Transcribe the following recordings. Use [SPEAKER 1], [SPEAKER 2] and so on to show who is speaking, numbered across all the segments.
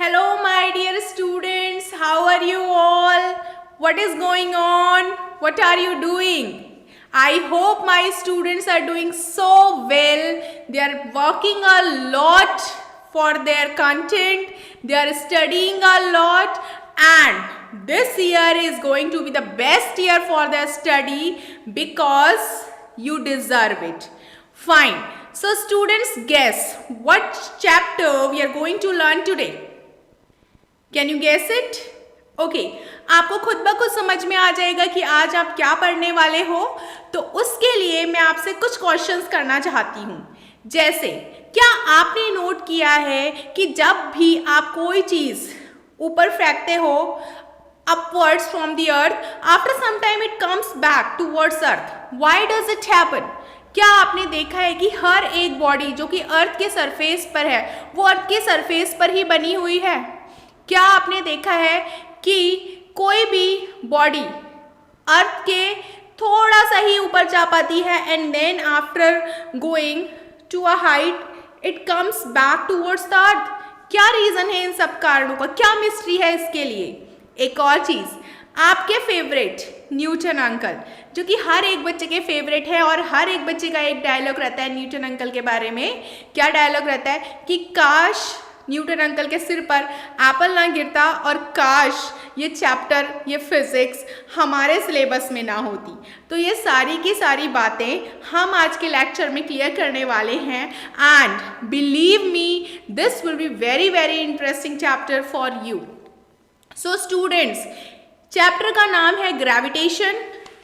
[SPEAKER 1] Hello, my dear students. How are you all? What is going on? What are you doing? I hope my students are doing so well. They are working a lot for their content. They are studying a lot, and this year is going to be the best year for their study because you deserve it. Fine. So students, guess what chapter we are going to learn today? Can you guess it? Okay, आपको खुद ब खुद समझ में आ जाएगा कि आज आप क्या पढ़ने वाले हो। तो उसके लिए मैं आपसे कुछ क्वेश्चंस करना चाहती हूँ। जैसे, क्या आपने नोट किया है कि जब भी आप कोई चीज़ ऊपर फेंकते हो upwards from the earth, after some time it comes back towards earth. Why does it happen? क्या आपने देखा है कि हर एक बॉडी जो कि अर्थ के सरफेस पर है वो अर्थ के सरफेस पर ही बनी हुई है? क्या आपने देखा है कि कोई भी बॉडी अर्थ के थोड़ा सा ही ऊपर जा पाती है and then after going to a height it comes back towards the earth? क्या रीज़न है इन सब कारणों का? क्या मिस्ट्री है इसके लिए? एक और चीज़, आपके फेवरेट न्यूटन अंकल जो कि हर एक बच्चे के फेवरेट है और हर एक बच्चे का एक डायलॉग रहता है न्यूटन अंकल के बारे में। क्या डायलॉग रहता है कि काश न्यूटन अंकल के सिर पर एप्पल ना गिरता और काश ये चैप्टर, ये फिजिक्स हमारे सिलेबस में ना होती। तो ये सारी की सारी बातें हम आज के लेक्चर में क्लियर करने वाले हैं and believe me this will be very very interesting chapter for you. So students, chapter का नाम है ग्रेविटेशन।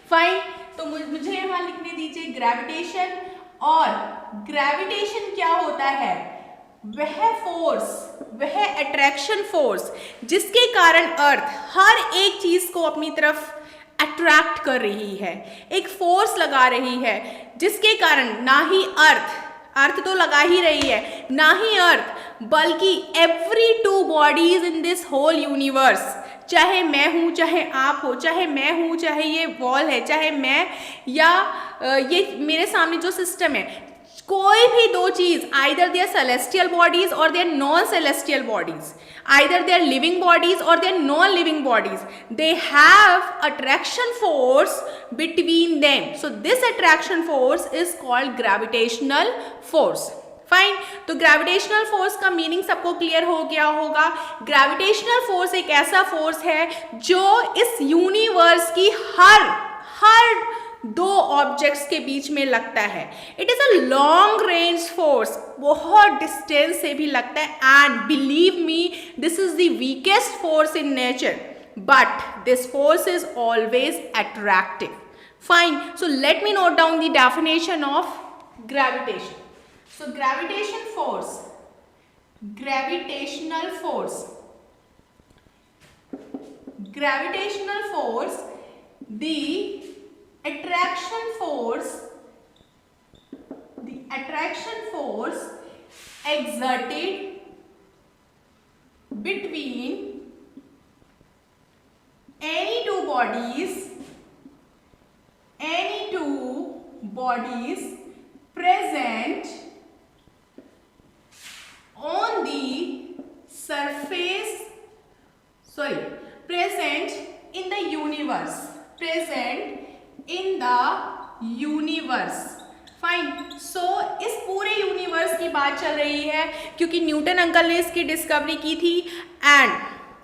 [SPEAKER 1] फाइन, तो मुझे यहाँ लिखने दीजिए ग्रेविटेशन। और ग्रेविटेशन क्या होता है? वह फोर्स, वह अट्रैक्शन फोर्स जिसके कारण अर्थ हर एक चीज को अपनी तरफ अट्रैक्ट कर रही है, एक फोर्स लगा रही है जिसके कारण ना ही अर्थ तो लगा ही रही है, ना ही अर्थ बल्कि every two bodies in this whole universe, चाहे मैं हूँ, चाहे आप हो, चाहे मैं हूँ, चाहे ये वॉल है, चाहे मैं या ये मेरे सामने जो सिस्टम है, कोई भी दो चीज, either they are celestial bodies और they are non celestial bodies, either they are living bodies और they are non living bodies, they have attraction force between them. So this attraction force is called gravitational force. Fine, तो gravitational force का meaning सबको clear हो गया होगा। Gravitational force एक ऐसा force है जो इस यूनिवर्स की हर दो ऑब्जेक्ट्स के बीच में लगता है। It is a long range force, बहुत डिस्टेंस से भी लगता है and believe me this is the weakest force in nature, but this force is always attractive. Fine, so let me note down the definition of gravitation. So gravitational force, the attraction force exerted between any two bodies present on the surface, present in the universe, fine. So इस पूरे universe की बात चल रही है क्योंकि Newton uncle ने इसकी डिस्कवरी की थी एंड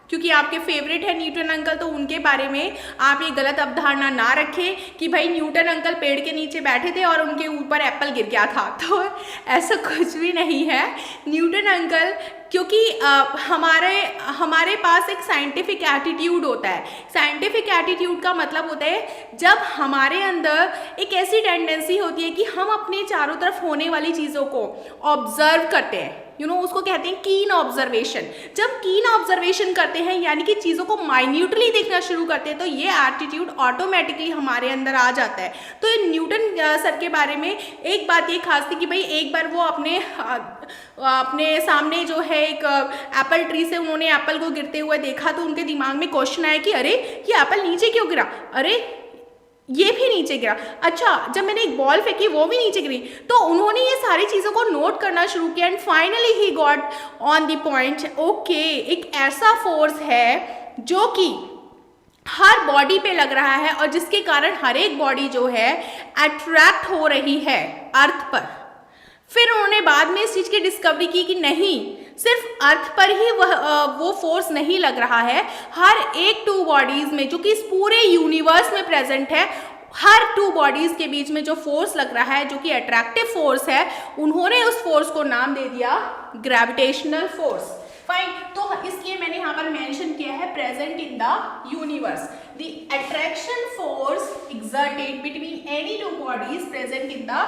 [SPEAKER 1] क्योंकि आपके फेवरेट है न्यूटन अंकल, तो उनके बारे में आप ये गलत अवधारणा ना रखें कि भाई न्यूटन अंकल पेड़ के नीचे बैठे थे और उनके ऊपर एप्पल गिर गया था। तो ऐसा कुछ भी नहीं है। न्यूटन अंकल, क्योंकि हमारे पास एक साइंटिफिक एटीट्यूड होता है। साइंटिफिक एटीट्यूड का मतलब होता है जब हमारे अंदर एक ऐसी टेंडेंसी होती है कि हम अपने चारों तरफ होने वाली चीज़ों को ऑब्जर्व करते हैं, उसको कहते हैं कीन ऑब्जर्वेशन। जब कीन ऑब्जर्वेशन करते हैं यानी कि चीज़ों को माइन्यूटली देखना शुरू करते हैं, तो ये एटीट्यूड ऑटोमेटिकली हमारे अंदर आ जाता है। तो न्यूटन सर के बारे में एक बात ये खास थी कि भाई एक बार वो अपने सामने जो है एक एप्पल ट्री से उन्होंने एप्पल को गिरते हुए देखा, तो उनके दिमाग में क्वेश्चन आया कि अरे ये एप्पल नीचे क्यों गिरा, अरे ये भी नीचे गिरा। अच्छा, जब मैंने एक बॉल फेंकी वो भी नीचे गिरी। तो उन्होंने ये सारी चीज़ों को नोट करना शुरू किया and finally he got on the point, okay एक ऐसा फोर्स है जो कि हर बॉडी पे लग रहा है और जिसके कारण हर एक बॉडी जो है अट्रैक्ट हो रही है अर्थ पर। फिर उन्होंने बाद में इस चीज़ की डिस्कवरी की कि नहीं, सिर्फ अर्थ पर ही वो फोर्स नहीं लग रहा है, हर एक टू बॉडीज में जो कि इस पूरे यूनिवर्स में प्रेजेंट है, हर टू बॉडीज के बीच में जो फोर्स लग रहा है जो कि अट्रैक्टिव फोर्स है, उन्होंने उस फोर्स को नाम दे दिया ग्रेविटेशनल फोर्स। फाइन, तो इसलिए मैंने यहाँ पर मेंशन किया है present in the universe, the attraction force exerted between any two bodies present in the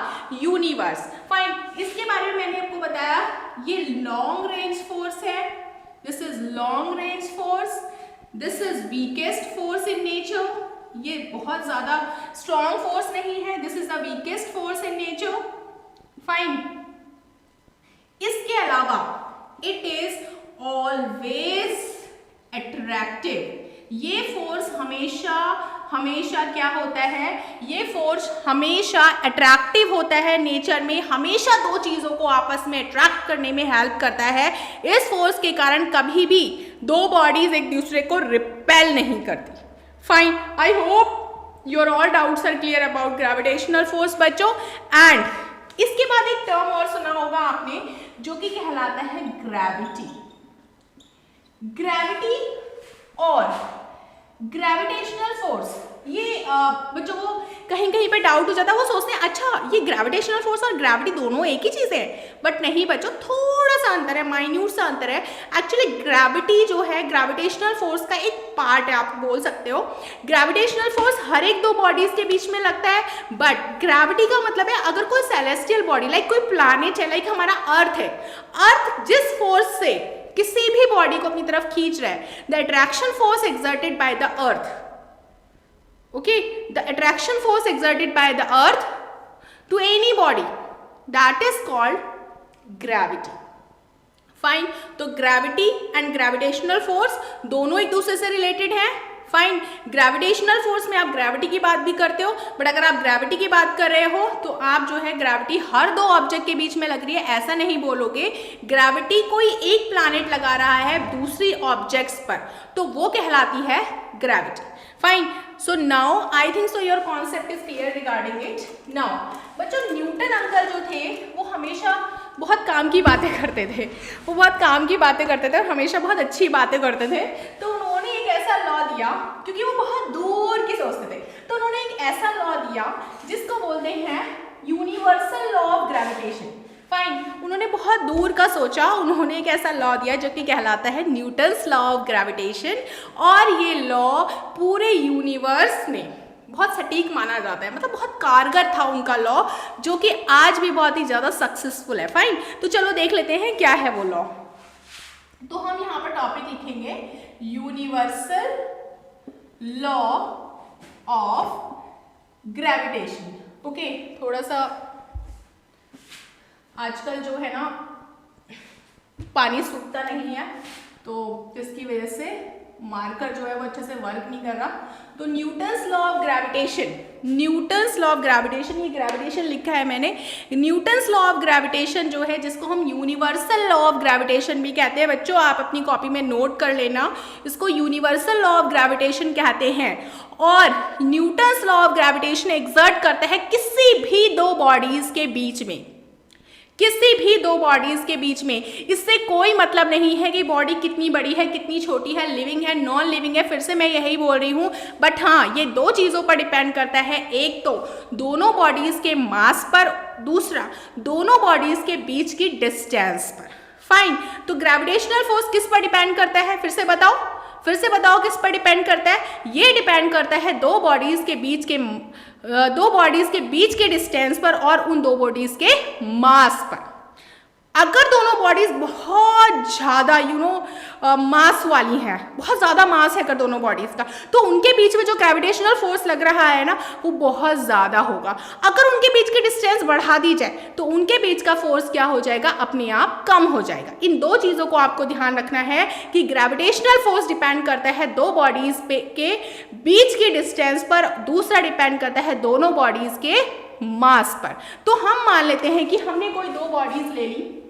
[SPEAKER 1] universe। Fine, इसके बारे में मैंने आपको बताया ये लॉन्ग रेंज फोर्स है, this is long range force, this is weakest force in nature, ये बहुत ज्यादा स्ट्रॉन्ग फोर्स नहीं है, this is the weakest force in nature. Fine, इसके अलावा इट इज ऑलवेज अट्रैक्टिव, ये फोर्स हमेशा हमेशा क्या होता है, ये फोर्स हमेशा अट्रैक्टिव होता है नेचर में, हमेशा दो चीज़ों को आपस में अट्रैक्ट करने में हेल्प करता है। इस फोर्स के कारण कभी भी दो बॉडीज एक दूसरे को रिपेल नहीं करती। Fine, I hope your all doubts are clear about gravitational force बच्चों। एंड इसके बाद एक टर्म और सुना होगा आपने जो कि कहलाता है ग्रेविटी। ग्रेविटी और ग्रेविटेशनल फोर्स, ये बच्चों को कहीं कहीं पे डाउट हो जाता है, वो सोचते हैं अच्छा ये ग्रेविटेशनल फोर्स और ग्रेविटी दोनों एक ही चीज़ है, बट नहीं बच्चों, थोड़ा सा अंतर है, माइन्यूट सा अंतर है। एक्चुअली ग्रेविटी जो है ग्रेविटेशनल फोर्स का एक पार्ट है, आप बोल सकते हो। ग्रेविटेशनल फोर्स हर एक दो बॉडीज के बीच में लगता है, बट ग्रेविटी का मतलब है अगर कोई सेलेस्टियल बॉडी लाइक कोई प्लैनेट है, लाइक हमारा अर्थ है, अर्थ जिस फोर्स से किसी भी बॉडी को अपनी तरफ खींच रहा है, the attraction force exerted by the earth, okay, the attraction force exerted by the earth to any body, that is called gravity. Fine, तो ग्रेविटी एंड ग्रेविटेशनल फोर्स दोनों एक दूसरे से रिलेटेड है। फाइन, ग्रेविटेशनल फोर्स में आप gravity की बात भी करते हो, बट अगर आप ग्रेविटी की बात कर रहे हो तो आप जो है ग्रेविटी हर दो ऑब्जेक्ट के बीच में लग रही है ऐसा नहीं बोलोगे। ग्रेविटी कोई एक प्लैनेट लगा रहा है दूसरी ऑब्जेक्ट्स पर, तो वो कहलाती है gravity. Fine, so now I think so your concept is clear regarding it. Now बच्चों, न्यूटन अंकल जो थे वो हमेशा बहुत काम की बातें करते थे, वो बहुत काम की बातें करते थे और हमेशा बहुत अच्छी बातें करते थे। तो उन्होंने एक ऐसा लॉ दिया, क्योंकि वो बहुत दूर की सोचते थे, तो उन्होंने एक ऐसा लॉ दिया जिसको बोलते हैं universal law of gravitation. Fine, उन्होंने बहुत दूर का सोचा, उन्होंने एक ऐसा लॉ दिया जो कि कहलाता है न्यूटन्स लॉ ऑफ ग्रेविटेशन, और ये लॉ पूरे यूनिवर्स में बहुत सटीक माना जाता है, मतलब बहुत कारगर था उनका लॉ, जो कि आज भी बहुत ही ज़्यादा सक्सेसफुल है। फाइन, तो चलो देख लेते हैं क्या है वो लॉ। तो हम यहाँ पर टॉपिक लिखेंगे universal law of gravitation. Okay, थोड़ा सा आजकल जो है ना पानी सूखता नहीं है, तो इसकी वजह से मार्कर जो है वो अच्छे से वर्क नहीं कर रहा। तो Newton's law of gravitation, Newton's law of gravitation, ये ग्रेविटेशन लिखा है मैंने। न्यूटन्स लॉ ऑफ ग्रेविटेशन जो है, जिसको हम यूनिवर्सल लॉ ऑफ ग्रेविटेशन भी कहते हैं, बच्चों आप अपनी कॉपी में नोट कर लेना, इसको यूनिवर्सल लॉ ऑफ ग्रेविटेशन कहते हैं। और Newton's law of gravitation exert करता है किसी भी दो बॉडीज के बीच में, किसी भी दो बॉडीज के बीच में। इससे कोई मतलब नहीं है कि बॉडी कितनी बड़ी है कितनी छोटी है, लिविंग है नॉन लिविंग है, फिर से मैं यही बोल रही हूँ, बट हाँ ये दो चीज़ों पर डिपेंड करता है, एक तो दोनों बॉडीज के मास पर, दूसरा दोनों बॉडीज के बीच की डिस्टेंस पर। फाइन, तो ग्रेविटेशनल फोर्स किस पर डिपेंड करता है, फिर से बताओ किस पर डिपेंड करता है? ये डिपेंड करता है दो बॉडीज के बीच के डिस्टेंस पर और उन दो बॉडीज के मास पर। अगर दोनों बॉडीज बहुत ज़्यादा मास वाली हैं, बहुत ज़्यादा मास है अगर दोनों बॉडीज का, तो उनके बीच में जो ग्रेविटेशनल फोर्स लग रहा है ना वो बहुत ज़्यादा होगा। अगर उनके बीच की डिस्टेंस बढ़ा दी जाए तो उनके बीच का फोर्स क्या हो जाएगा, अपने आप कम हो जाएगा। इन दो चीज़ों को आपको ध्यान रखना है कि ग्रेविटेशनल फोर्स डिपेंड करता है दो बॉडीज के बीच की डिस्टेंस पर, दूसरा डिपेंड करता है दोनों बॉडीज के मास पर। तो हम मान लेते हैं कि हमने कोई दो बॉडीज ले ली,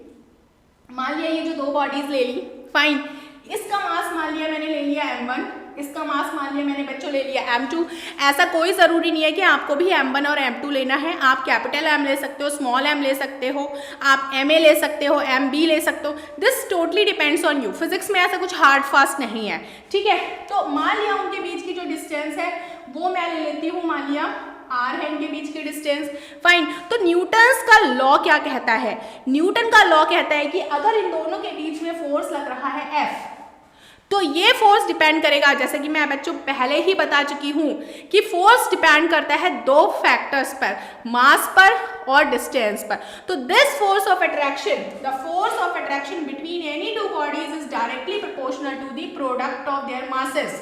[SPEAKER 1] मान लिया ये जो दो बॉडीज ले ली, फाइन, इसका मास मान लिया मैंने ले लिया m1, इसका मास मान लिया मैंने बच्चों ले लिया m2। ऐसा कोई ज़रूरी नहीं है कि आपको भी m1 और m2 लेना है, आप कैपिटल M ले सकते हो, स्मॉल m ले सकते हो, आप ma ले सकते हो, mb ले सकते हो, this totally depends on you. Physics में ऐसा कुछ हार्ड फास्ट नहीं है, ठीक है। तो मान लिया उनके बीच की जो डिस्टेंस है वो मैं ले लेती हूँ, मान लिया r है इनके बीच की डिस्टेंस, फाइन। तो न्यूटन्स का लॉ क्या कहता है, न्यूटन का लॉ कहता है कि अगर इन दोनों के बीच में फोर्स लग रहा है F, तो ये फोर्स डिपेंड करेगा, जैसे कि मैं बच्चों पहले ही बता चुकी हूँ कि फोर्स डिपेंड करता है दो फैक्टर्स पर, मास पर और डिस्टेंस पर। तो this force of attraction, the force of attraction between any two bodies is directly proportional to the product of their masses,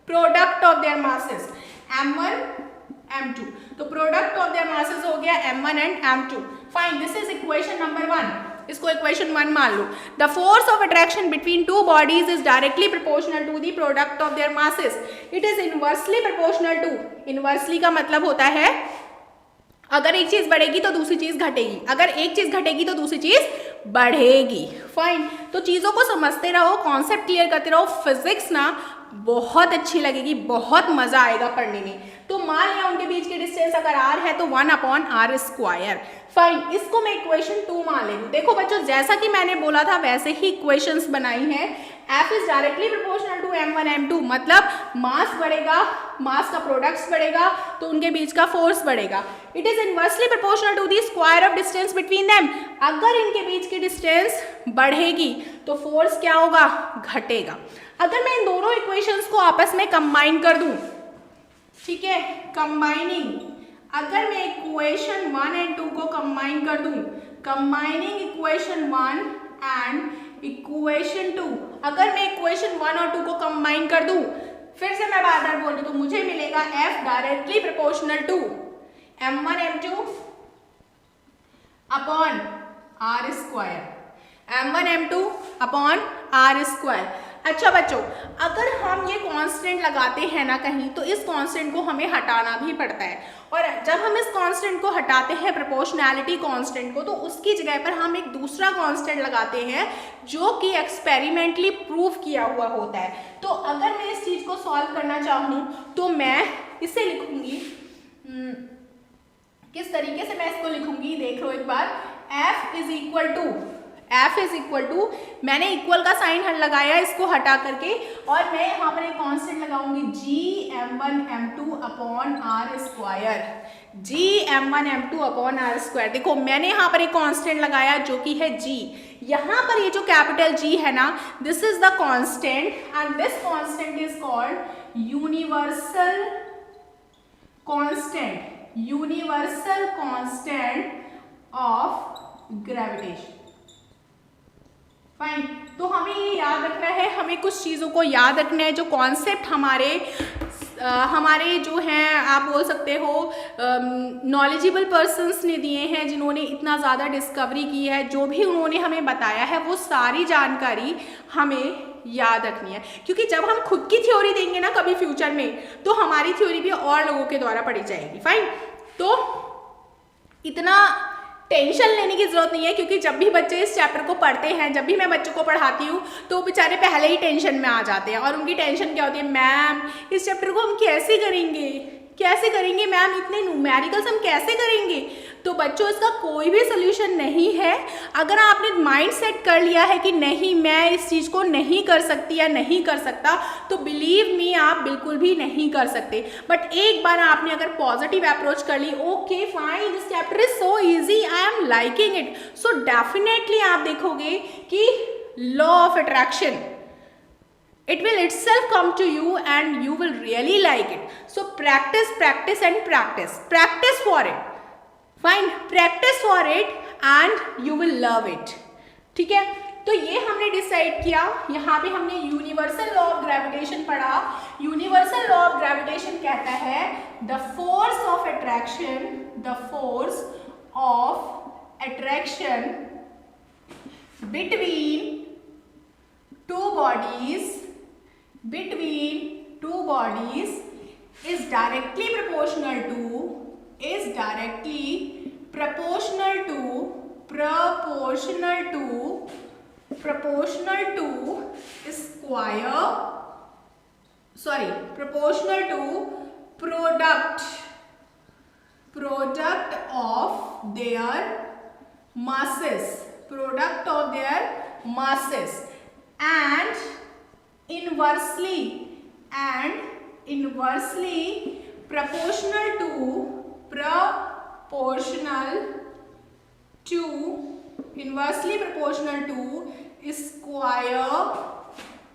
[SPEAKER 1] product of their masses m1 m2। तो product of their masses हो गया m1 and m2, fine. This is equation number 1, इसको equation 1 मान लो। The force of attraction between two bodies is directly proportional to the product of their masses, it is inversely proportional to, inversely का मतलब होता है अगर एक चीज बढ़ेगी तो दूसरी चीज घटेगी, अगर एक चीज घटेगी तो दूसरी चीज बढ़ेगी, फाइन। तो चीजों को समझते रहो, कॉन्सेप्ट क्लियर करते रहो, फिजिक्स ना बहुत अच्छी लगेगी, बहुत मजा आएगा पढ़ने में। तो मान लिया उनके बीच की डिस्टेंस अगर r है तो 1/r², फाइन। इसको मैं इक्वेशन 2 मान ले लूँ। देखो बच्चों, जैसा कि मैंने बोला था वैसे ही इक्वेशंस बनाई हैं। F is directly proportional to m1 m2, मतलब मास बढ़ेगा, मास का प्रोडक्ट्स बढ़ेगा तो उनके बीच का फोर्स बढ़ेगा। It is inversely proportional to the square of distance between them, अगर इनके बीच की डिस्टेंस बढ़ेगी तो फोर्स क्या होगा, घटेगा। अगर मैं इन दोनों इक्वेशंस को आपस में कंबाइन कर दूं, ठीक है, कंबाइनिंग, अगर मैं इक्वेशन 1 एंड 2 को कंबाइन कर दूं, कंबाइनिंग इक्वेशन 1 एंड इक्वेशन 2, अगर मैं इक्वेशन 1 और 2 को कंबाइन कर दूं, फिर से मैं बार बार बोल रही हूँ, तो मुझे मिलेगा F directly proportional to m1 m2 upon r², m1 m2 upon r²। अच्छा बच्चों, अगर हम ये कांस्टेंट लगाते हैं ना कहीं, तो इस कांस्टेंट को हमें हटाना भी पड़ता है, और जब हम इस कांस्टेंट को हटाते हैं प्रोपोर्शनैलिटी कांस्टेंट को, तो उसकी जगह पर हम एक दूसरा कांस्टेंट लगाते हैं जो कि एक्सपेरिमेंटली प्रूव किया हुआ होता है। तो अगर मैं इस चीज को सॉल्व करना चाहूँ तो मैं इसे लिखूंगी, किस तरीके से मैं इसको लिखूंगी देख लो एक बार। F इज इक्वल टू, मैंने इक्वल का साइन लगाया इसको हटा करके, और मैं यहाँ पर एक कांस्टेंट लगाऊंगी g m1 m2 upon r², g m1 m2 upon r²। देखो मैंने यहाँ पर एक कांस्टेंट लगाया जो कि है g, यहाँ पर ये जो कैपिटल G है ना, this is the constant and this constant is called universal constant of gravitation, fine. तो हमें ये याद रखना है, हमें कुछ चीज़ों को याद रखना है, जो कॉन्सेप्ट हमारे जो हैं आप बोल सकते हो नॉलेजेबल पर्सन्स ने दिए हैं, जिन्होंने इतना ज़्यादा डिस्कवरी की है, जो भी उन्होंने हमें बताया है वो सारी जानकारी हमें याद रखनी है। क्योंकि जब हम खुद की थ्योरी देंगे ना कभी फ्यूचर में, तो हमारी थ्योरी भी और लोगों के द्वारा पढ़ी जाएगी, फाइन। तो इतना टेंशन लेने की जरूरत नहीं है, क्योंकि जब भी बच्चे इस चैप्टर को पढ़ते हैं, जब भी मैं बच्चों को पढ़ाती हूँ, तो बेचारे पहले ही टेंशन में आ जाते हैं। और उनकी टेंशन क्या होती है, मैम इस चैप्टर को हम कैसे करेंगे मैम, इतने न्यूमेरिकल्स हम कैसे करेंगे। तो बच्चों इसका कोई भी सोल्यूशन नहीं है। अगर आपने माइंड सेट कर लिया है कि नहीं मैं इस चीज़ को नहीं कर सकती या नहीं कर सकता, तो बिलीव मी आप बिल्कुल भी नहीं कर सकते। बट एक बार आपने अगर पॉजिटिव अप्रोच कर ली, okay fine this chapter is so easy, I am liking it, so definitely आप देखोगे कि law of attraction, it will itself come to you and you will really like it. So practice for it, fine, practice for it and you will love it. ठीक है, तो ये हमने decide किया। यहाँ पे हमने यूनिवर्सल लॉ ऑफ ग्रेविटेशन पढ़ा। यूनिवर्सल लॉ ऑफ ग्रेविटेशन कहता है the force of attraction, the force of attraction between two bodies is directly proportional to product of their masses and inversely proportional to square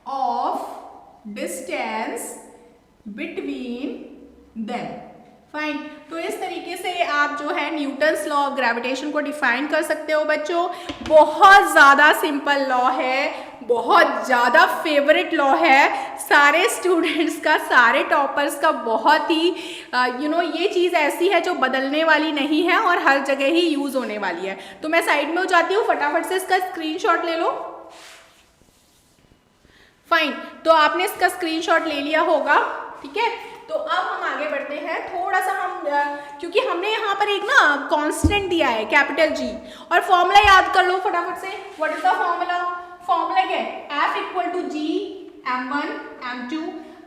[SPEAKER 1] of distance between them। Fine. तो इस तरीके से आप जो है Newton's law of gravitation को define कर सकते हो बच्चों। बहुत ज़्यादा सिंपल लॉ है, बहुत ज़्यादा फेवरेट लॉ है सारे स्टूडेंट्स का, सारे टॉपर्स का। बहुत ही ये चीज़ ऐसी है जो बदलने वाली नहीं है और हर जगह ही यूज़ होने वाली है। तो मैं साइड में हो जाती हूँ, फटाफट से इसका स्क्रीनशॉट ले लो। फाइन, तो आपने इसका स्क्रीनशॉट ले लिया होगा, ठीक है। तो अब हम आगे बढ़ते हैं थोड़ा सा। क्योंकि हमने यहाँ पर एक ना कांस्टेंट दिया है कैपिटल जी, और फॉर्मूला याद कर लो फटाफट से। What is the formula? Formula क्या है? F equal to G m1 m2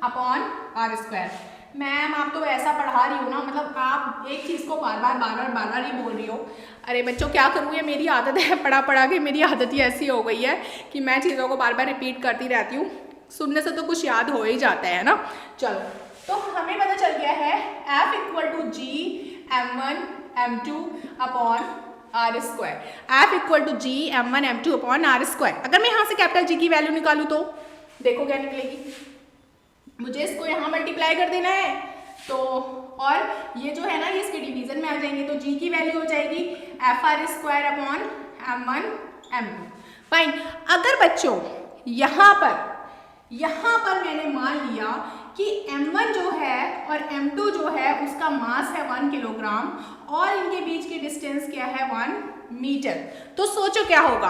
[SPEAKER 1] upon r square. Ma'am आप तो ऐसा पढ़ा रही हो ना, मतलब आप एक चीज़ को बार बार ही बोल रही हो। अरे बच्चों क्या करूँ, ये मेरी आदत है, पढ़ा के मेरी आदत ही ऐसी हो गई है कि मैं चीज़ों को बार बार रिपीट करती रहती हूँ। सुनने से तो कुछ याद हो ही जाता है ना। चलो, तो हमें पता चल गया है F equal to G m1 m2 upon R square. F equal to G m1 m2 upon R square. अगर मैं यहाँ से कैपिटल जी की वैल्यू निकालूँ तो देखो क्या निकलेगी। मुझे इसको यहाँ मल्टीप्लाई कर देना है, तो और ये जो है ना ये इसके डिवीजन में आ जाएंगे, तो जी की वैल्यू हो जाएगी F R square upon m1 m2। Fine. अगर बच्चों यहाँ पर मैंने मान लिया कि m1 जो है और m2 जो है उसका मास है 1 किलोग्राम और इनके बीच की डिस्टेंस क्या है 1 मीटर, तो सोचो क्या होगा।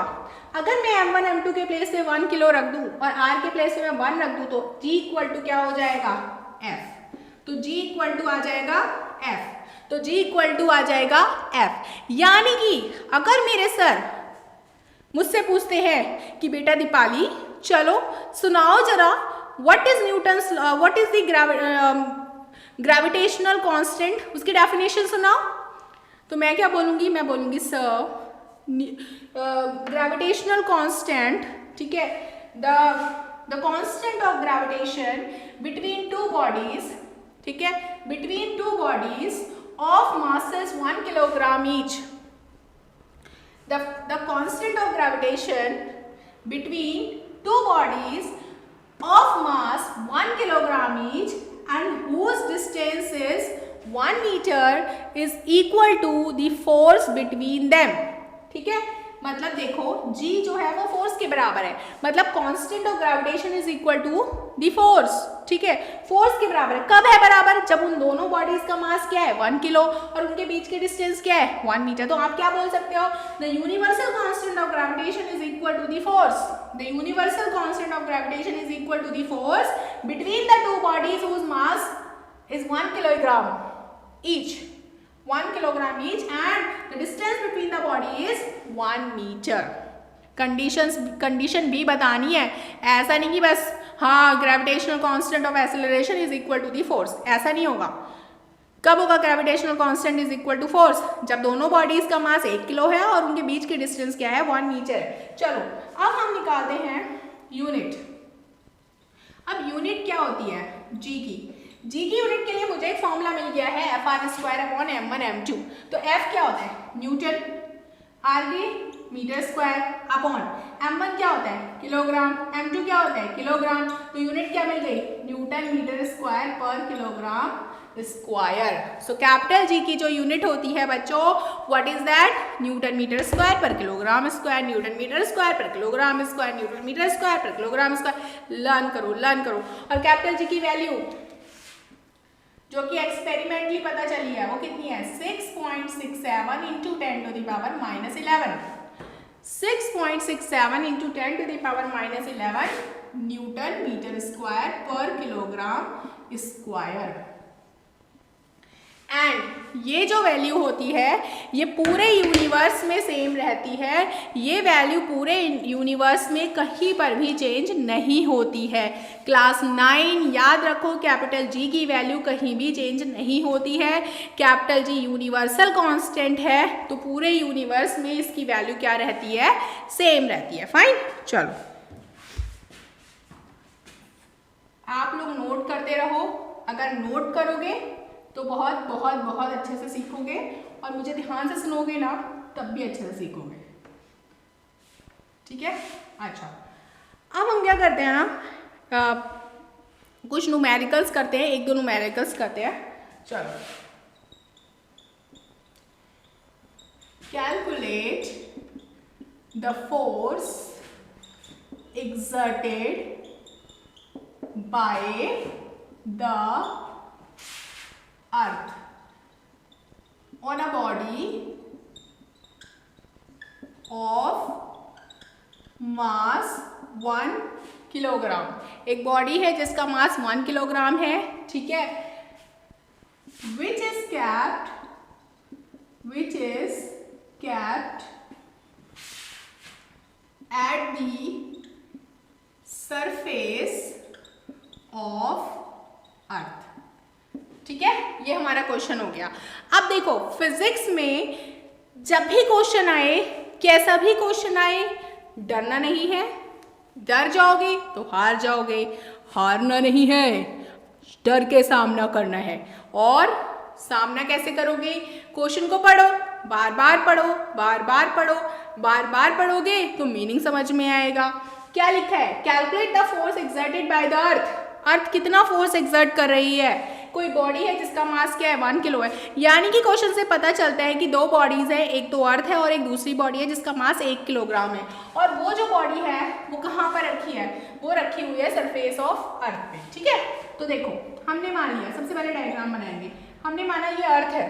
[SPEAKER 1] अगर मैं m1 m2 के प्लेस पे 1 किलो रख दूं और r के प्लेस पे मैं 1 रख दूं तो g इक्वल टू क्या हो जाएगा? f। तो g इक्वल टू आ जाएगा f। तो g इक्वल टू आ जाएगा f। यानी कि अगर मेरे सर मुझसे पूछते हैं कि बेटा दीपाली चलो सुनाओ जरा what is Newton's what is the gravitational constant, उसकी डेफिनेशन सुनाओ, तो मैं क्या बोलूँगी? मैं बोलूँगी सर ग्रेविटेशनल कांस्टेंट, ठीक है, the constant of gravitation between two bodies, ठीक है, between two bodies of masses 1 kilogram each. The constant of gravitation between two bodies of mass 1 kilogram each and whose distance is 1 meter is equal to the force between them। ठीक है, मतलब देखो G जो है वो force के बराबर है, मतलब constant of gravitation is equal to the force. ठीक है, फोर्स के बराबर है। कब है बराबर? जब उन दोनों बॉडीज का मास क्या है 1 किलो और उनके बीच के डिस्टेंस क्या है 1 मीटर। तो आप क्या बोल सकते हो? The universal constant of gravitation is equal to the force. The universal constant of gravitation is equal to the force between the two bodies whose mass is 1 kilogram each, 1 kilogram each, and the distance between the body is 1 meter। Condition भी बतानी है, ऐसा नहीं कि बस हाँ gravitational constant of acceleration is equal to the force, ऐसा नहीं होगा। कब होगा gravitational constant is equal to force? जब दोनों बॉडीज का मास 1 किलो है और उनके बीच की डिस्टेंस क्या है 1 मीटर। चलो अब हम निकालते हैं यूनिट। अब यूनिट क्या होती है? जी की यूनिट के लिए मुझे एक फॉर्मूला मिल गया है F R square upon m1 m2। तो एफ क्या होता है? न्यूटन, आर की मीटर स्क्वायर अपॉन m1 क्या होता है? किलोग्राम, m2 क्या होता है? किलोग्राम। तो यूनिट क्या मिल गई? न्यूटन मीटर स्क्वायर पर kilogram square. So capital G की जो यूनिट होती है बच्चों, what is that? Newton metre square पर kilogram square, newton metre square पर kilogram square, newton metre square पर किलोग्राम स्क्वायर। लर्न करो, लर्न करो। और कैपिटल जी की वैल्यू जो कि एक्सपेरिमेंटली पता चली है वो कितनी है? 6.67 into 10 to the power minus 11। 6.67 into 10 to the power minus 11 newton metre square पर किलोग्राम स्क्वायर। एंड ये जो वैल्यू होती है ये पूरे यूनिवर्स में सेम रहती है। ये वैल्यू पूरे यूनिवर्स में कहीं पर भी चेंज नहीं होती है। क्लास 9 याद रखो, कैपिटल जी की वैल्यू कहीं भी चेंज नहीं होती है। कैपिटल जी यूनिवर्सल कांस्टेंट है, तो पूरे यूनिवर्स में इसकी वैल्यू क्या रहती है? सेम रहती है। फाइन, चलो आप लोग नोट करते रहो। अगर नोट करोगे तो बहुत बहुत बहुत अच्छे से सीखोगे, और मुझे ध्यान से सुनोगे ना तब भी अच्छे से सीखोगे। ठीक है? अच्छा, अब हम क्या करते हैं ना, कुछ न्यूमेरिकल्स करते हैं, एक दो न्यूमेरिकल्स करते हैं। चलो, calculate the force exerted by the earth on a body of mass 1 kilogram. एक बॉडी है जिसका मास 1 किलोग्राम है, ठीक है, which is kept at the surface of earth। ठीक है, ये हमारा क्वेश्चन हो गया। अब देखो, फिजिक्स में जब भी क्वेश्चन आए, कैसा भी क्वेश्चन आए, डरना नहीं है। डर जाओगे तो हार जाओगे, हारना नहीं है, डर के सामना करना है। और सामना कैसे करोगे? क्वेश्चन को पढ़ो, बार बार पढ़ो, बार बार पढ़ो, बार बार पढ़ोगे तो मीनिंग समझ में आएगा। क्या लिखा है? Calculate the force exerted by the earth. Earth कितना फोर्स एक्सर्ट कर रही है? कोई बॉडी है जिसका मास क्या है? 1 किलो है। यानी कि क्वेश्चन से पता चलता है कि दो बॉडीज है, एक तो अर्थ है और एक दूसरी बॉडी है जिसका मास 1 किलोग्राम है। और वो जो बॉडी है वो कहाँ पर रखी है? वो रखी हुई है सरफेस ऑफ अर्थ पे। ठीक है, तो देखो हमने मान लिया, सबसे पहले डायग्राम बनाएंगे। हमने माना ये अर्थ है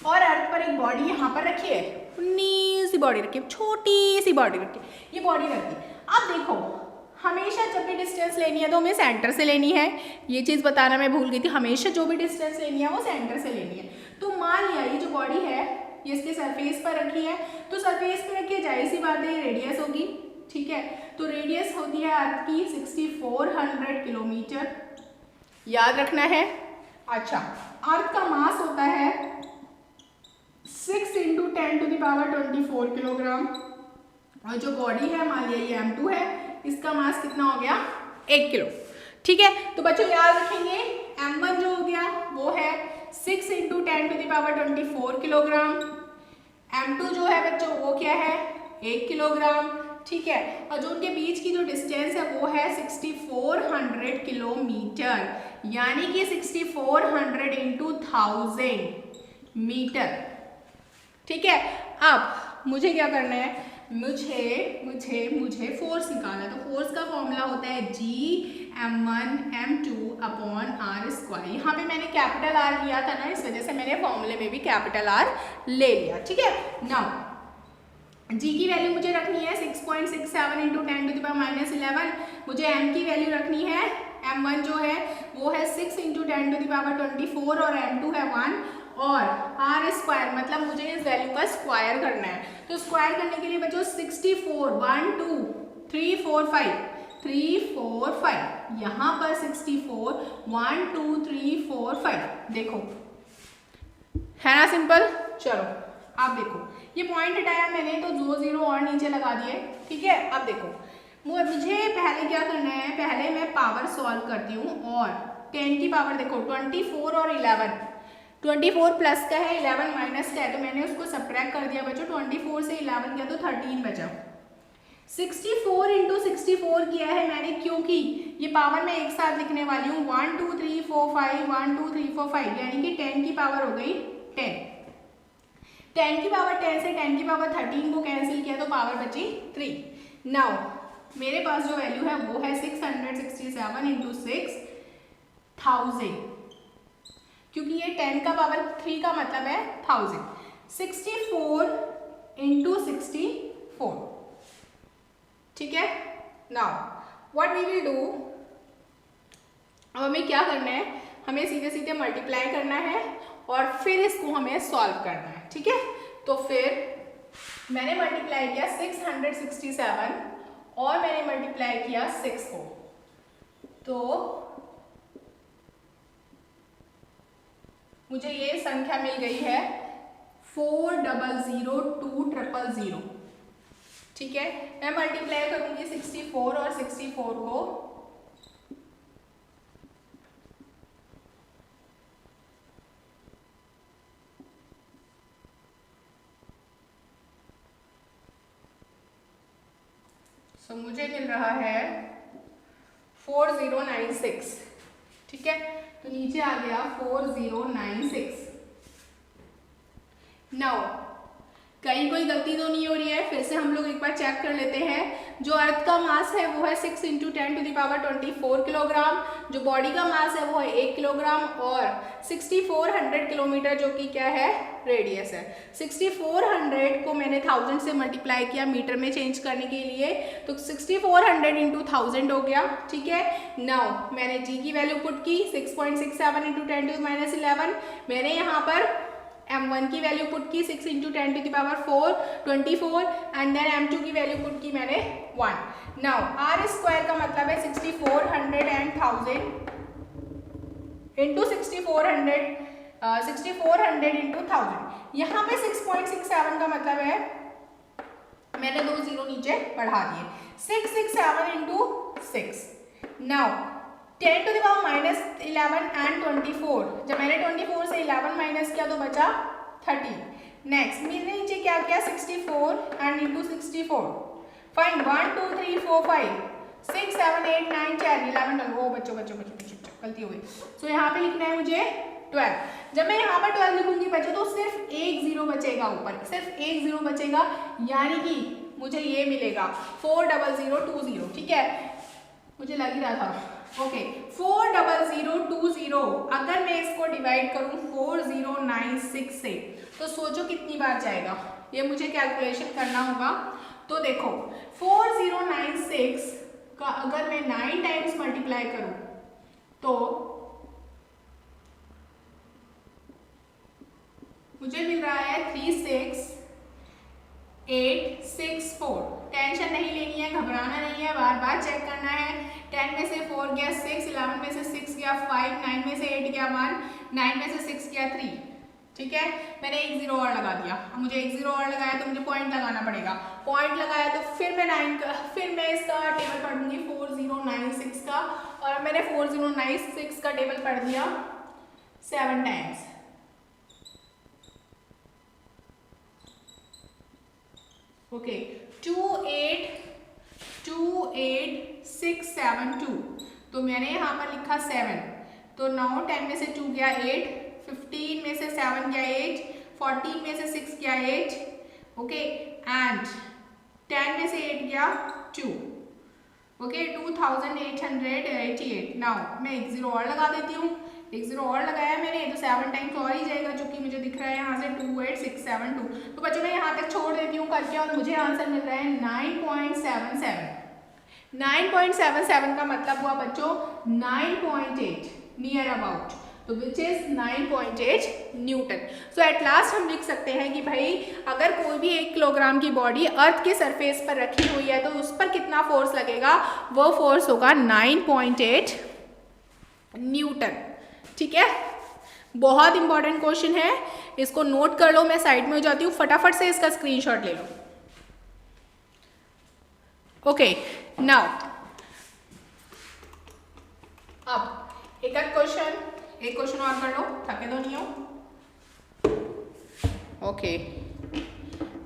[SPEAKER 1] और अर्थ पर एक बॉडी यहाँ पर रखी है, उन्नी सी बॉडी रखी है, छोटी सी बॉडी रखी है, ये बॉडी रखी है। अब देखो, हमेशा जब भी डिस्टेंस लेनी है तो हमें सेंटर से लेनी है। ये चीज़ बताना मैं भूल गई थी, हमेशा जो भी डिस्टेंस लेनी है वो सेंटर से लेनी है। तो मान लिया ये जो बॉडी है ये इसके सरफेस पर रखी है, तो सरफेस पर रखी है, जाहिर सी बात है ये रेडियस होगी। ठीक है, तो रेडियस होती है अर्थ की 6400 किलोमीटर, याद रखना है। अच्छा, अर्थ का मास होता है 6 into 10 to the power 24 kilogram, और जो बॉडी है मान लिया ये M2 है, इसका मास कितना हो गया? 1 किलो। ठीक है, तो बच्चों याद रखेंगे M1 जो हो गया वो है 6 into 10 to the power 24 kilogram. M2 जो है बच्चों वो क्या है? 1 किलोग्राम। ठीक है, और जो उनके बीच की जो डिस्टेंस है वो है 6400 किलोमीटर, यानी कि 6400 इंटू 1000 मीटर। ठीक है, अब मुझे क्या करना है? मुझे फोर्स निकालना है। तो फोर्स का फॉर्मूला होता है G(m1 m2 upon r square. यहाँ पे मैंने कैपिटल R लिया था ना, इस वजह से मैंने फॉर्मूले में भी कैपिटल R ले लिया। ठीक है, नाउ G की वैल्यू मुझे रखनी है 6.67 into 10 to the power minus 11। मुझे M की वैल्यू रखनी है, M1 जो है वो है 6 इंटू 10 टू द पावर 24 और M2 है 1, और r स्क्वायर मतलब मुझे इस वैल्यू का स्क्वायर करना है। तो स्क्वायर करने के लिए बच्चों 64 1 2 3 4 5 3 4 5, यहाँ पर 64 1 2 3 4 5। देखो है ना सिंपल। चलो आप देखो, ये पॉइंट हटाया मैंने तो 2 0 और नीचे लगा दिए। ठीक है, अब देखो मुझे पहले क्या करना है, पहले मैं पावर सॉल्व करती हूँ, और 10 की पावर देखो 24 और 11, 24 प्लस का है 11 माइनस का है, तो मैंने उसको सब्ट्रैक्ट कर दिया बच्चों। 24 से 11 गया तो 13 बचा। 64 इंटू 64 किया है मैंने, क्योंकि ये पावर मैं एक साथ लिखने वाली हूँ 1 2 3 4 5 1 2 3 4 5, यानी कि 10 की पावर हो गई 10। 10 की पावर 10 से 10 की पावर 13 को कैंसिल किया तो पावर बची 3। नाउ मेरे पास जो वैल्यू है वो है 667 इंटू 6000, क्योंकि ये 10 का पावर 3 का मतलब है 1000। 64 इंटू 64, ठीक है। Now what we will do, अब हमें क्या करना है, हमें सीधे सीधे मल्टीप्लाई करना है और फिर इसको हमें सॉल्व करना है, ठीक है। तो फिर मैंने मल्टीप्लाई किया 667 और मैंने मल्टीप्लाई किया 6 को, तो मुझे ये संख्या मिल गई है 400200, ठीक है। मैं मल्टीप्लाई करूंगी 64 और 64 को, तो मुझे मिल रहा है 4096, ठीक है। तो नीचे आ गया 4096। नाउ कहीं कोई गलती तो नहीं हो रही है, फिर से हम लोग एक बार चेक कर लेते हैं। जो अर्थ का मास है वो है 6 इंटू 10⁻24 किलोग्राम, जो बॉडी का मास है वो है 1 किलोग्राम और 6400 किलोमीटर जो कि क्या है, रेडियस है। 6400 को मैंने 1000 से मल्टीप्लाई किया मीटर में चेंज करने के लिए, तो 6400 इंटू 1000 हो गया, ठीक है। नाउ मैंने जी की वैल्यू पुट की 6.67 इंटू 10⁻11। मैंने यहाँ पर m1 की वैल्यू पुट की 6 इंटू 10⁻4 24 एंड देन m2 की वैल्यू पुट की मैंने 1। नाउ r स्क्वायर का मतलब है 6400 एंड 1000 इंटू 6400 इंटू 1000। यहाँ पे 6.67 का मतलब है, मैंने 2 जीरो नीचे बढ़ा दिए, 667 into 6। Now 10 to the power minus 11 and 24, जब मैंने 24 से 11 माइनस किया तो बचा 30। नेक्स्ट मैंने नीचे क्या किया 64 एंड इंटू 64, फाइन 1 2 3 4 5 6 7 8 9 10 11 12। ओ बच्चों गलती हो गई। सो यहाँ पे लिखना है मुझे 12। जब मैं यहाँ पर 12 लिखूंगी बच्चों तो सिर्फ एक जीरो बचेगा, ऊपर सिर्फ एक जीरो बचेगा, यानी कि मुझे ये मिलेगा 40020, ठीक है। मुझे लग ही रहा था, ओके 40020। अगर मैं इसको डिवाइड करूं 4096 से तो सोचो कितनी बार जाएगा, ये मुझे कैलकुलेशन करना होगा। तो देखो 4096 का अगर मैं 9 टाइम्स मल्टीप्लाई करूं तो मुझे मिल रहा है 36864। टेंशन नहीं लेनी है, घबराना नहीं है, बार बार चेक करना है। 10 में से 4 गया 6, 11 में से 6 गया 5, 9 में से 8 गया 1, 9 में से 6 गया 3, ठीक है। मैंने एक जीरो और लगा दिया, अब मुझे एक जीरो और लगाया तो मुझे पॉइंट लगाना पड़ेगा। पॉइंट लगाया तो फिर मैं इसका टेबल पढ़ दूंगी 4096 का, और मैंने 4096 का टेबल पढ़ दिया 7 टाइम्स। ओके 282672, तो मैंने यहाँ पर लिखा 7, तो 9 10 में से 2 गया 8, 15 में से 7 गया 8, 14 में से 6 गया 8, ओके एंड 10 में से 8 गया 2, ओके 2888। नाउ मैं एक जीरो और लगा देती हूँ, एक जीरो और लगाया मैंने तो 7 टाइम्स और ही जाएगा, जो कि मुझे दिख रहा है यहाँ से 28672। तो बच्चों मैं यहाँ तक छोड़ देती हूँ करके, और मुझे आंसर मिल रहा है 9.77। 9.77 का मतलब हुआ बच्चों 9.8 नियर अबाउट, तो which is 9.8 Newton. So at last हम लिख सकते हैं कि भाई अगर कोई भी 1 किलोग्राम की बॉडी अर्थ के सरफेस पर रखी हुई है तो उस पर कितना फोर्स लगेगा, वो फोर्स होगा 9.8 न्यूटन, ठीक है। बहुत इंपॉर्टेंट क्वेश्चन है, इसको नोट कर लो। मैं साइड में हो जाती हूँ, फटाफट से इसका स्क्रीनशॉट ले लो। ओके नाउ अब एक क्वेश्चन और कर लो, थके तो नहीं हो। ओके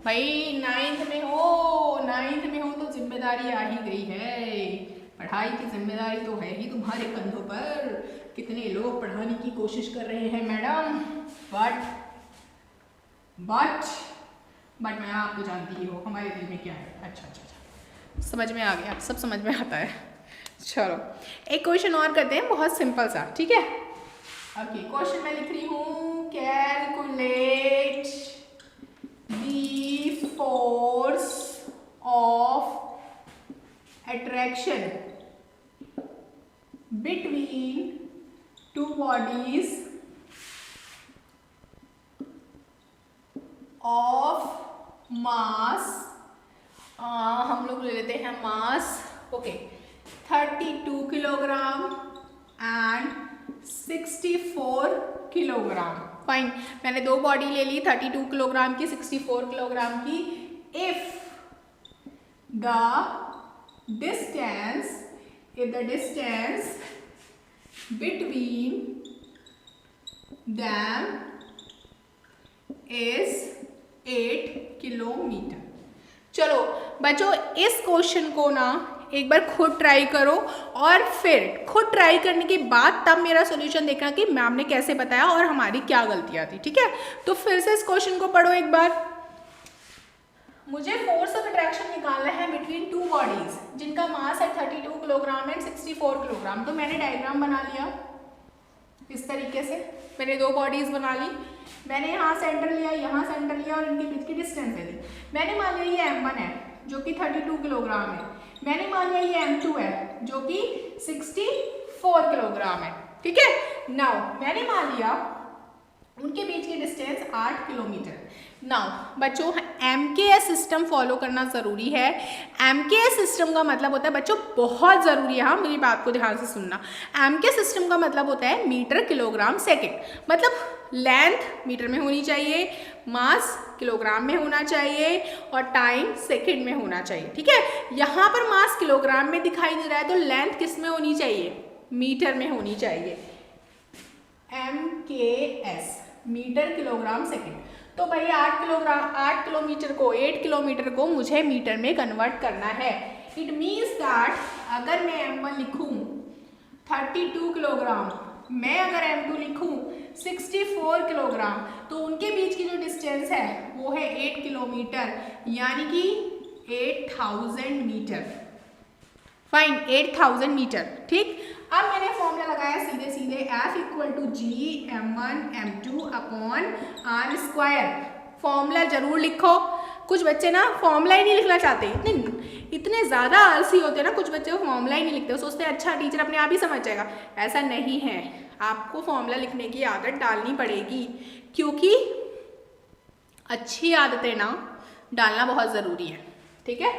[SPEAKER 1] भाई नाइन्थ में हो तो जिम्मेदारी आ ही गई है। पढ़ाई की जिम्मेदारी तो है ही तुम्हारे कंधों पर। कितने लोग पढ़ाने की कोशिश कर रहे हैं मैडम, बट मैं आपको जानती ही हो हमारे दिल में क्या है। अच्छा, समझ में आ गया, सब समझ में आता है। चलो एक क्वेश्चन और करते हैं, बहुत सिंपल सा, ठीक है। ओके, क्वेश्चन मैं लिख रही हूँ, calculate the force of attraction between two bodies of mass, हम लोग ले लेते हैं mass, okay, 32 kilogram and 64 kilogram. Fine, मैंने दो बॉडी ले ली, 32 किलोग्राम की, 64 किलोग्राम की। If the distance between them is 8 kilometre. चलो बच्चों, इस क्वेश्चन को ना एक बार खुद ट्राई करो और फिर खुद ट्राई करने के बाद तब मेरा सॉल्यूशन देखना कि मैम ने कैसे बताया और हमारी क्या गलतियां थी, ठीक है। तो फिर से इस क्वेश्चन को पढ़ो एक बार। मुझे फोर्स ऑफ अट्रैक्शन निकालना है बिटवीन टू बॉडीज जिनका मास है 32 किलोग्राम एंड 64 किलोग्राम। तो मैंने डायग्राम बना लिया इस तरीके से, मैंने दो बॉडीज बना ली, मैंने यहाँ सेंटर लिया, यहाँ सेंटर लिया और इनके बीच की डिस्टेंस ले ली। मैंने मान लिया ये m1 है जो कि 32 किलोग्राम है, मैंने मान लिया ये m2 है जो कि 64 किलोग्राम है, ठीक है। नाउ मैंने मान लिया उनके बीच की डिस्टेंस 8 किलोमीटर। नाउ बच्चों, MKS सिस्टम फॉलो करना ज़रूरी है। MKS सिस्टम का मतलब होता है बच्चों, बहुत ज़रूरी है, हाँ मेरी बात को ध्यान से सुनना। MKS सिस्टम का मतलब होता है मीटर किलोग्राम सेकंड, मतलब लेंथ मीटर में होनी चाहिए, मास किलोग्राम में होना चाहिए और टाइम सेकंड में होना चाहिए, ठीक है। यहाँ पर मास किलोग्राम में दिखाई दे रहा है तो लेंथ किस में होनी चाहिए, मीटर में होनी चाहिए। MKS metre kilogram second. तो भाई 8 किलोमीटर को मुझे मीटर में कन्वर्ट करना है। इट मीन्स दैट अगर मैं m1 लिखूं 32 किलोग्राम, मैं अगर m2 लिखूं 64 किलोग्राम, तो उनके बीच की जो डिस्टेंस है वो है 8 किलोमीटर, यानी कि 8000 मीटर। फाइन, 8000 मीटर, ठीक। अब मैंने फॉर्मूला लगाया सीधे सीधे, F equal to G m1 m2 upon r square. Formula जरूर लिखो, कुछ बच्चे ना फॉर्मूला ही नहीं लिखना चाहते, इतने ज़्यादा आलसी होते हैं ना कुछ बच्चे, फॉर्मूला ही नहीं लिखते, सोचते हैं अच्छा टीचर अपने आप ही समझ जाएगा। ऐसा नहीं है, आपको फॉर्मूला लिखने की आदत डालनी पड़ेगी, क्योंकि अच्छी आदतें ना डालना बहुत ज़रूरी है, ठीक है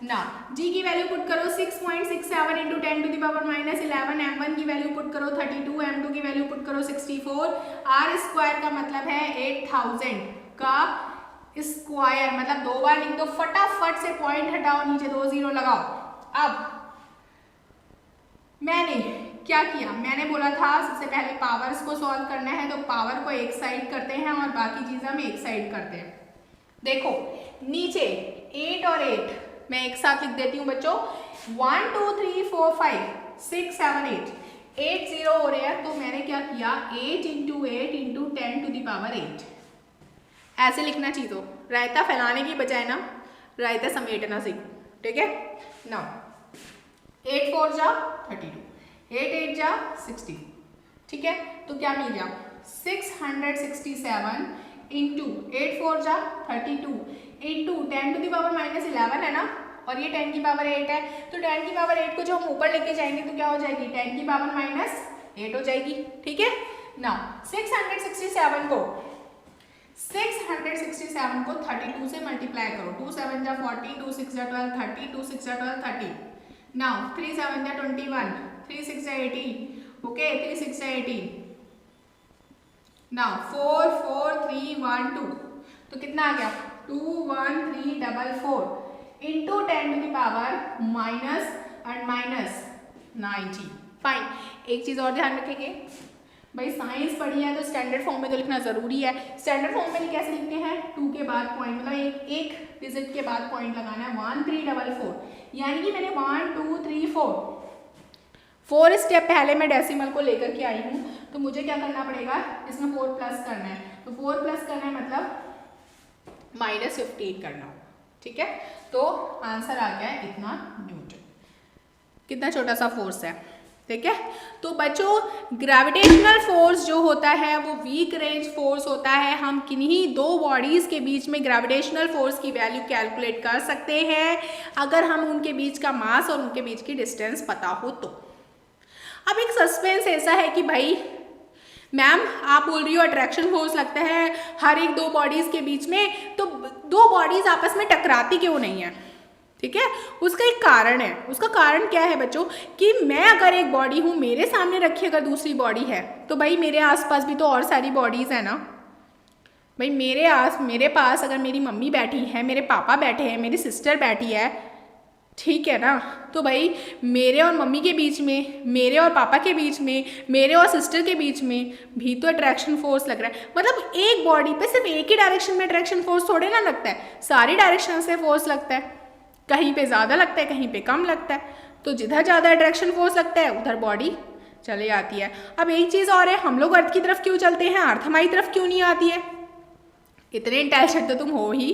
[SPEAKER 1] ना। g की वैल्यू पुट करो 6.67 into 10 to the power -11, m1 की वैल्यू पुट करो 32, m2 की वैल्यू पुट करो 64, r स्क्वायर का मतलब है 8000 का स्क्वायर, मतलब दो बार लिख दो, फटाफट से पॉइंट हटाओ, नीचे 2 0 लगाओ। अब मैंने क्या किया, मैंने बोला था सबसे पहले पावर्स को सॉल्व करना है, तो पावर को एक साइड करते हैं और बाकी चीज़ें हम एक साइड करते हैं। देखो नीचे 8 और 8 मैं एक साथ लिख देती हूँ बच्चों, 1 2 3 4 5 6 7 8 0 हो रहे हैं, तो मैंने क्या किया 8 into 8 into 10 to the power 8, ऐसे लिखना चाहिए। तो रायता फैलाने की बजाय ना रायता समेटना सीखो, ठीक है ना। 8 4 जा 32, 8 8 जा 60, ठीक है। तो क्या मिल गया 667 इंटू 8 4 जा 32 इंटू 10 टू द पावर -11 है ना, और ये 10 की पावर 8 है, तो 10 की पावर 8 को जो हम ऊपर लेके जाएंगे तो क्या हो जाएगी 10 की पावर -8 हो जाएगी, ठीक है ना। 667 को 32 से मल्टीप्लाई करो, 2 7 जा 40, 2 6 जा 12 30, 2 6 जा 12 30, नाउ 3 7 जा 21, 3 6 जा 18, ओके 3 6 जा 18, नाउ 4 4 3 1 2, तो कितना आ गया 2 1 3 4 4 into 10 to the power -90। Fine, एक चीज़ और ध्यान रखेंगे, भाई साइंस पढ़ी है तो स्टैंडर्ड फॉर्म में तो लिखना ज़रूरी है। स्टैंडर्ड फॉर्म में कैसे लिखते हैं, 2 के बाद पॉइंट, मतलब एक डिजिट के बाद पॉइंट लगाना है, 1344, यानी कि मैंने 1 2 3 4 स्टेप पहले मैं डेसिमल को लेकर के आई हूँ, तो मुझे क्या करना पड़ेगा, इसमें 4 प्लस करना है, तो 4 प्लस करना है मतलब -15 करना होगा, ठीक है। तो आंसर आ गया है इतना न्यूटन। कितना छोटा सा फोर्स है, ठीक है। तो बच्चों ग्रेविटेशनल फोर्स जो होता है वो वीक रेंज फोर्स होता है। हम किन्हीं दो बॉडीज के बीच में ग्रेविटेशनल फोर्स की वैल्यू कैलकुलेट कर सकते हैं अगर हम उनके बीच का मास और उनके बीच की डिस्टेंस पता हो तो। अब एक सस्पेंस ऐसा है कि भाई मैम आप बोल रही हो अट्रैक्शन फोर्स लगता है हर एक दो बॉडीज के बीच में, तो दो बॉडीज आपस में टकराती क्यों नहीं है, ठीक है। उसका एक कारण है। उसका कारण क्या है बच्चों, कि मैं अगर एक बॉडी हूँ, मेरे सामने रखी अगर दूसरी बॉडी है, तो भाई मेरे आसपास भी तो और सारी बॉडीज है ना। भाई मेरे पास अगर मेरी मम्मी बैठी है, मेरे पापा बैठे हैं, मेरी सिस्टर बैठी है, ठीक है ना, तो भाई मेरे और मम्मी के बीच में, मेरे और पापा के बीच में, मेरे और सिस्टर के बीच में भी तो अट्रैक्शन फोर्स लग रहा है। मतलब एक बॉडी पे सिर्फ एक ही डायरेक्शन में अट्रैक्शन फोर्स थोड़े ना लगता है, सारी डायरेक्शन से फोर्स लगता है। कहीं पे ज़्यादा लगता है, कहीं पे कम लगता है, तो जिधर ज़्यादा अट्रैक्शन फोर्स लगता है उधर बॉडी चले आती है। अब एक चीज़ और है, हम लोग अर्थ की तरफ क्यों चलते हैं, अर्थ हमारी तरफ क्यों नहीं आती है। इतने इंटेलिजेंट तो तुम हो ही,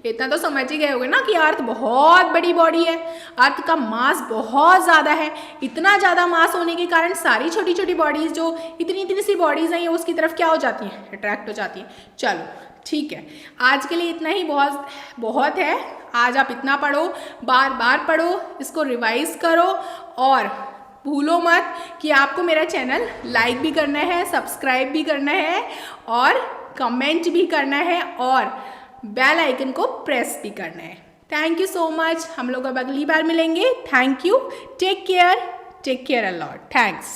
[SPEAKER 1] इतना तो समझ ही गए होगे ना कि अर्थ बहुत बड़ी बॉडी है, अर्थ का मास बहुत ज़्यादा है। इतना ज़्यादा मास होने के कारण सारी छोटी छोटी बॉडीज़ जो इतनी सी बॉडीज़ हैं उसकी तरफ क्या हो जाती हैं, अट्रैक्ट हो जाती हैं। चलो ठीक है, आज के लिए इतना ही बहुत है। आज आप इतना पढ़ो, बार बार पढ़ो, इसको रिवाइज करो और भूलो मत कि आपको मेरा चैनल लाइक भी करना है, सब्सक्राइब भी करना है और कमेंट भी करना है और बेल आइकन को प्रेस भी करना है। Thank you so much. हम लोग अब अगली बार मिलेंगे। Thank you, take care a lot, thanks.